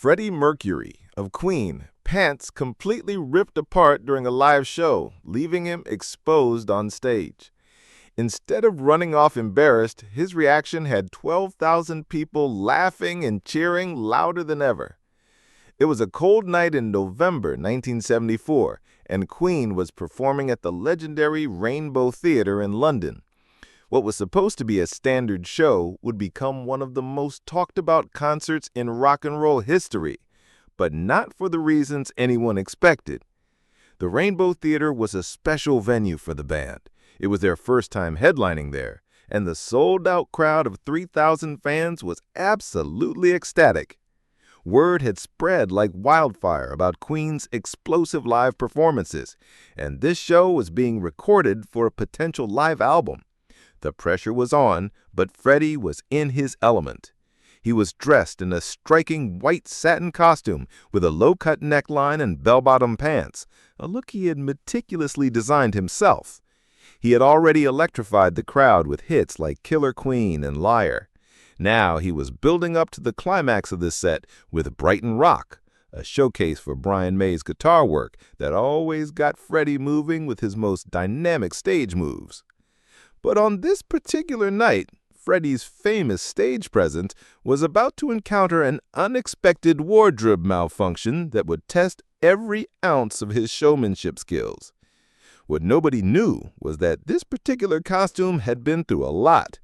Freddie Mercury of Queen pants completely ripped apart during a live show, leaving him exposed on stage. Instead of running off embarrassed, his reaction had 12,000 people laughing and cheering louder than ever. It was a cold night in November 1974, and Queen was performing at the legendary Rainbow Theatre in London. What was supposed to be a standard show would become one of the most talked about concerts in rock and roll history, but not for the reasons anyone expected. The Rainbow Theatre was a special venue for the band. It was their first time headlining there, and the sold-out crowd of 3,000 fans was absolutely ecstatic. Word had spread like wildfire about Queen's explosive live performances, and this show was being recorded for a potential live album. The pressure was on, but Freddie was in his element. He was dressed in a striking white satin costume with a low-cut neckline and bell-bottom pants, a look he had meticulously designed himself. He had already electrified the crowd with hits like Killer Queen and Liar. Now he was building up to the climax of this set with Brighton Rock, a showcase for Brian May's guitar work that always got Freddie moving with his most dynamic stage moves. But on this particular night, Freddie's famous stage presence was about to encounter an unexpected wardrobe malfunction that would test every ounce of his showmanship skills. What nobody knew was that this particular costume had been through a lot.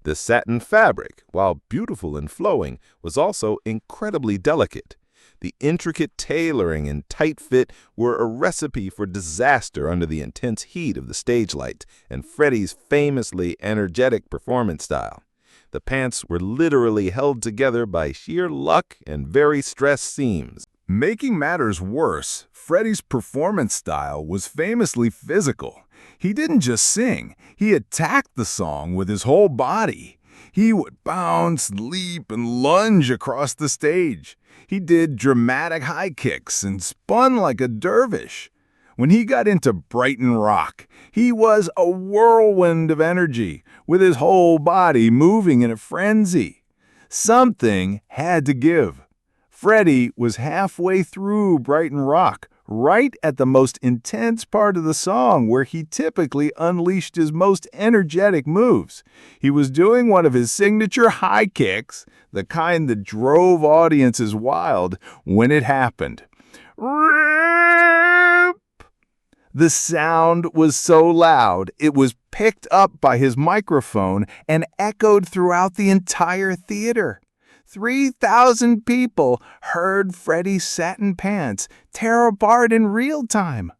The satin fabric, while beautiful and flowing, was also incredibly delicate. The intricate tailoring and tight fit were a recipe for disaster under the intense heat of the stage lights and Freddie's famously energetic performance style. The pants were literally held together by sheer luck and very stressed seams. Making matters worse, Freddie's performance style was famously physical. He didn't just sing, he attacked the song with his whole body. He would bounce, leap, and lunge across the stage. He did dramatic high kicks and spun like a dervish. When he got into Brighton Rock, he was a whirlwind of energy, with his whole body moving in a frenzy. Something had to give. Freddie was halfway through Brighton Rock, right at the most intense part of the song where he typically unleashed his most energetic moves. He was doing one of his signature high kicks, the kind that drove audiences wild, when it happened. The sound was so loud, it was picked up by his microphone and echoed throughout the entire theater. 3,000 people heard Freddie's satin pants tear apart in real time.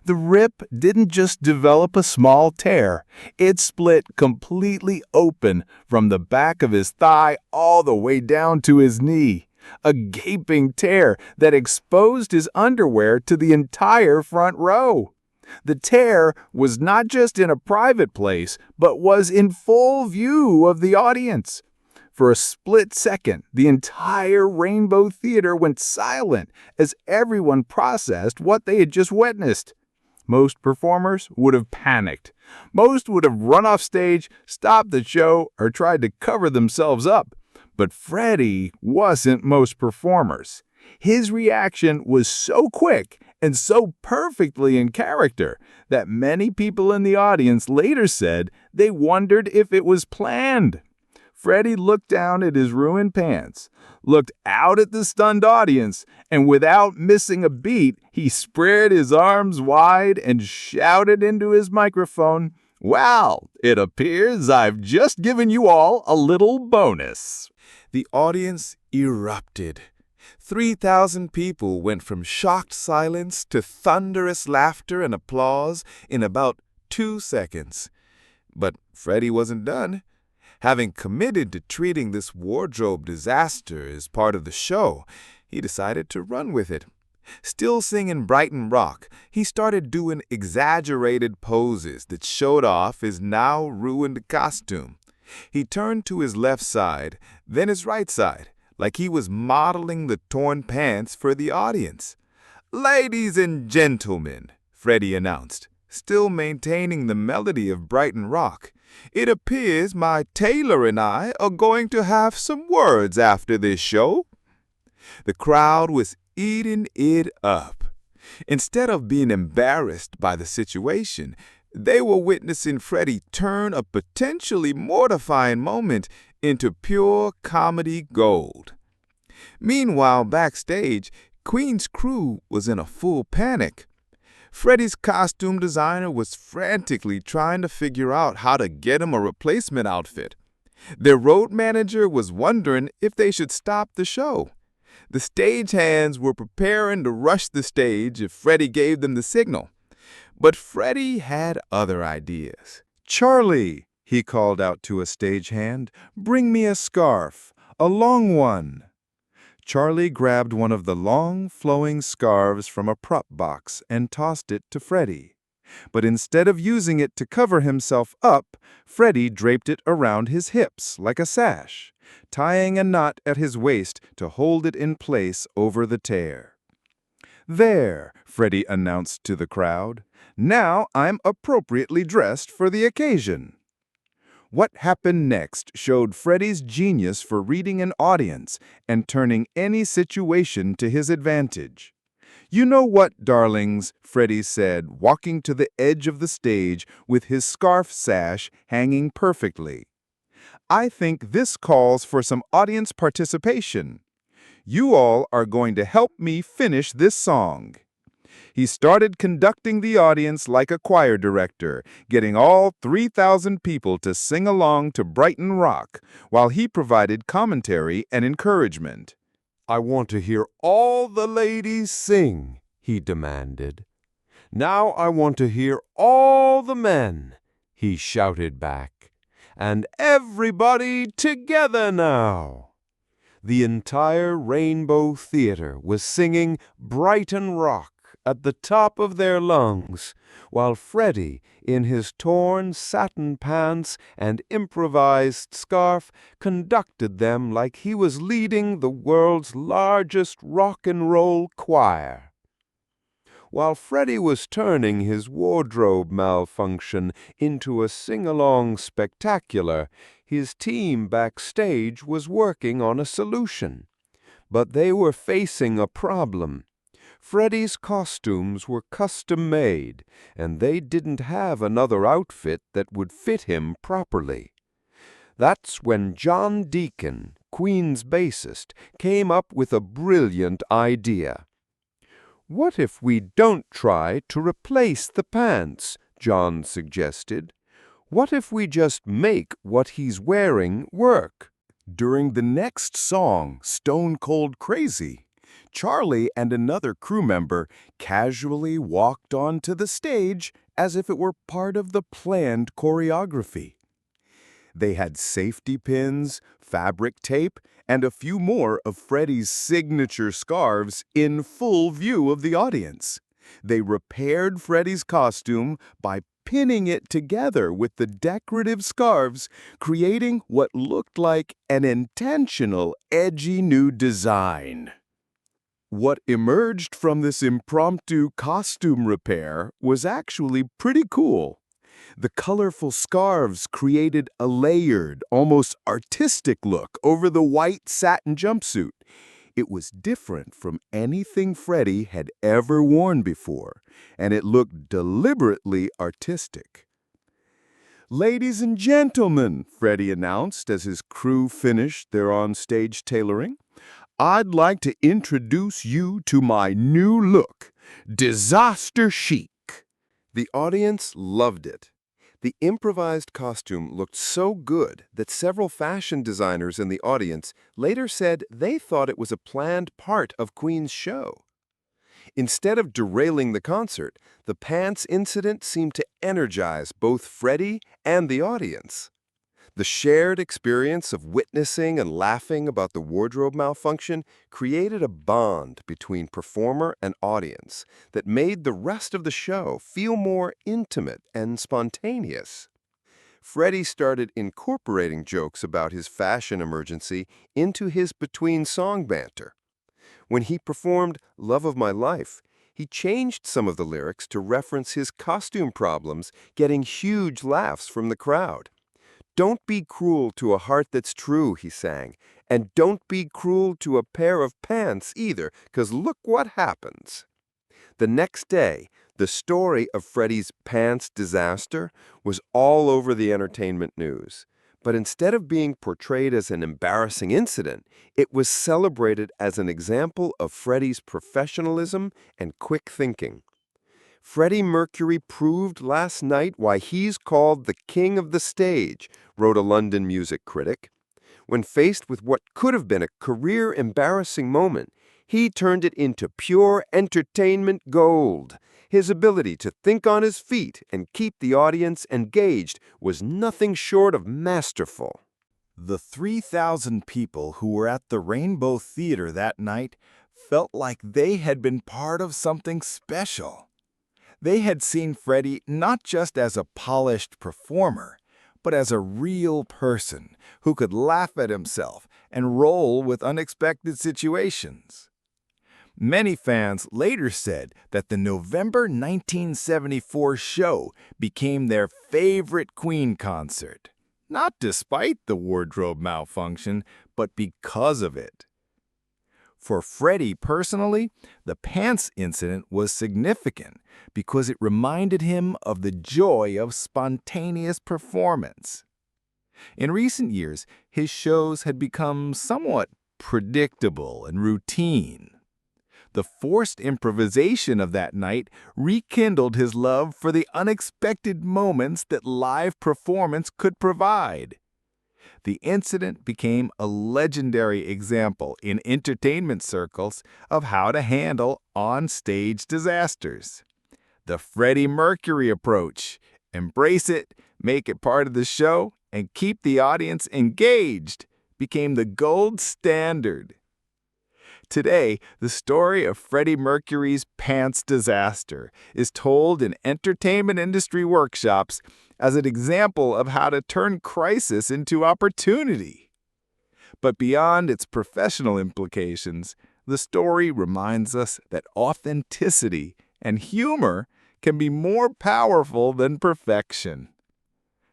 The rip didn't just develop a small tear. It split completely open from the back of his thigh all the way down to his knee. A gaping tear that exposed his underwear to the entire front row. The tear was not just in a private place, but was in full view of the audience. For a split second, the entire Rainbow Theatre went silent as everyone processed what they had just witnessed. Most performers would have panicked. Most would have run off stage, stopped the show, or tried to cover themselves up. But Freddie wasn't most performers. His reaction was so quick and so perfectly in character that many people in the audience later said they wondered if it was planned. Freddie looked down at his ruined pants, looked out at the stunned audience, and without missing a beat, he spread his arms wide and shouted into his microphone, "Well, it appears I've just given you all a little bonus." The audience erupted. 3,000 people went from shocked silence to thunderous laughter and applause in about 2 seconds. But Freddie wasn't done. Having committed to treating this wardrobe disaster as part of the show, he decided to run with it. Still singing Brighton Rock, he started doing exaggerated poses that showed off his now ruined costume. He turned to his left side, then his right side, like he was modeling the torn pants for the audience. "Ladies and gentlemen," Freddie announced, still maintaining the melody of Brighton Rock, "it appears my tailor and I are going to have some words after this show." The crowd was eating it up. Instead of being embarrassed by the situation, they were witnessing Freddie turn a potentially mortifying moment into pure comedy gold. Meanwhile, backstage, Queen's crew was in a full panic. Freddie's costume designer was frantically trying to figure out how to get him a replacement outfit. Their road manager was wondering if they should stop the show. The stagehands were preparing to rush the stage if Freddie gave them the signal. But Freddie had other ideas. "Charlie," he called out to a stagehand, "bring me a scarf, a long one." Charlie grabbed one of the long, flowing scarves from a prop box and tossed it to Freddie. But instead of using it to cover himself up, Freddie draped it around his hips like a sash, tying a knot at his waist to hold it in place over the tear. "There," Freddie announced to the crowd. "Now I'm appropriately dressed for the occasion." What happened next showed Freddie's genius for reading an audience and turning any situation to his advantage. "You know what, darlings," Freddie said, walking to the edge of the stage with his scarf sash hanging perfectly. "I think this calls for some audience participation. You all are going to help me finish this song." He started conducting the audience like a choir director, getting all 3,000 people to sing along to Brighton Rock, while he provided commentary and encouragement. "I want to hear all the ladies sing," he demanded. "Now I want to hear all the men," he shouted back. "And everybody together now." The entire Rainbow Theater was singing Brighton Rock at the top of their lungs, while Freddie, in his torn satin pants and improvised scarf, conducted them like he was leading the world's largest rock and roll choir. While Freddie was turning his wardrobe malfunction into a sing-along spectacular, his team backstage was working on a solution. But they were facing a problem. Freddie's costumes were custom-made, and they didn't have another outfit that would fit him properly. That's when John Deacon, Queen's bassist, came up with a brilliant idea. "What if we don't try to replace the pants?" John suggested. "What if we just make what he's wearing work?" During the next song, Stone Cold Crazy, Charlie and another crew member casually walked onto the stage as if it were part of the planned choreography. They had safety pins, fabric tape, and a few more of Freddie's signature scarves in full view of the audience. They repaired Freddie's costume by pinning it together with the decorative scarves, creating what looked like an intentional, edgy new design. What emerged from this impromptu costume repair was actually pretty cool. The colorful scarves created a layered, almost artistic look over the white satin jumpsuit. It was different from anything Freddie had ever worn before, and it looked deliberately artistic. "Ladies and gentlemen," Freddie announced as his crew finished their on-stage tailoring, "I'd like to introduce you to my new look, Disaster Chic." The audience loved it. The improvised costume looked so good that several fashion designers in the audience later said they thought it was a planned part of Queen's show. Instead of derailing the concert, the pants incident seemed to energize both Freddie and the audience. The shared experience of witnessing and laughing about the wardrobe malfunction created a bond between performer and audience that made the rest of the show feel more intimate and spontaneous. Freddie started incorporating jokes about his fashion emergency into his between-song banter. When he performed Love of My Life, he changed some of the lyrics to reference his costume problems, getting huge laughs from the crowd. "Don't be cruel to a heart that's true," he sang, And don't be cruel to a pair of pants either, 'cause look what happens. The next day, the story of Freddie's pants disaster was all over the entertainment news. But instead of being portrayed as an embarrassing incident, it was celebrated as an example of Freddie's professionalism and quick thinking. Freddie Mercury proved last night why he's called the king of the stage, wrote a London music critic. When faced with what could have been a career-embarrassing moment, he turned it into pure entertainment gold. His ability to think on his feet and keep the audience engaged was nothing short of masterful. The 3,000 people who were at the Rainbow Theater that night felt like they had been part of something special. They had seen Freddie not just as a polished performer, but as a real person who could laugh at himself and roll with unexpected situations. Many fans later said that the November 1974 show became their favorite Queen concert, not despite the wardrobe malfunction, but because of it. For Freddie personally, the pants incident was significant because it reminded him of the joy of spontaneous performance. In recent years, his shows had become somewhat predictable and routine. The forced improvisation of that night rekindled his love for the unexpected moments that live performance could provide. The incident became a legendary example in entertainment circles of how to handle on-stage disasters. The Freddie Mercury approach: embrace it, make it part of the show, and keep the audience engaged, became the gold standard. Today, the story of Freddie Mercury's pants disaster is told in entertainment industry workshops as an example of how to turn crisis into opportunity. But beyond its professional implications, the story reminds us that authenticity and humor can be more powerful than perfection.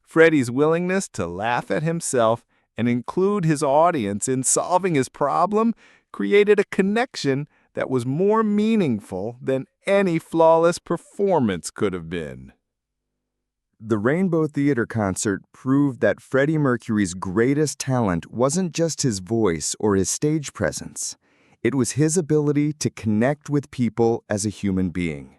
Freddie's willingness to laugh at himself and include his audience in solving his problem created a connection that was more meaningful than any flawless performance could have been. The Rainbow Theater concert proved that Freddie Mercury's greatest talent wasn't just his voice or his stage presence. It was his ability to connect with people as a human being.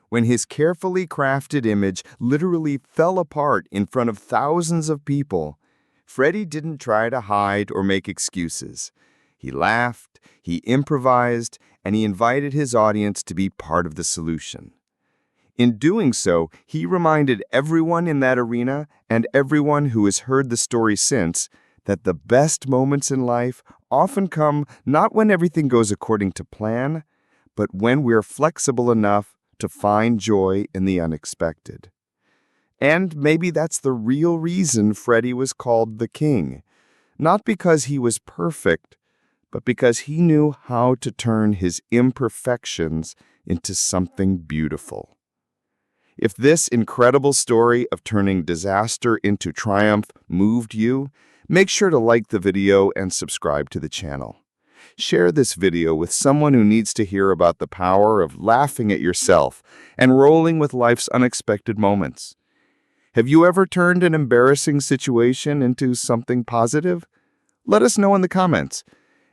When his carefully crafted image literally fell apart in front of thousands of people, Freddie didn't try to hide or make excuses. He laughed, he improvised, and he invited his audience to be part of the solution. In doing so, he reminded everyone in that arena and everyone who has heard the story since that the best moments in life often come not when everything goes according to plan, but when we're flexible enough to find joy in the unexpected. And maybe that's the real reason Freddie was called the King. Not because he was perfect, but because he knew how to turn his imperfections into something beautiful. If this incredible story of turning disaster into triumph moved you, make sure to like the video and subscribe to the channel. Share this video with someone who needs to hear about the power of laughing at yourself and rolling with life's unexpected moments. Have you ever turned an embarrassing situation into something positive? Let us know in the comments.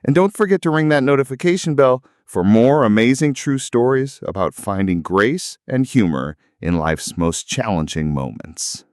And don't forget to ring that notification bell for more amazing true stories about finding grace and humor in life's most challenging moments.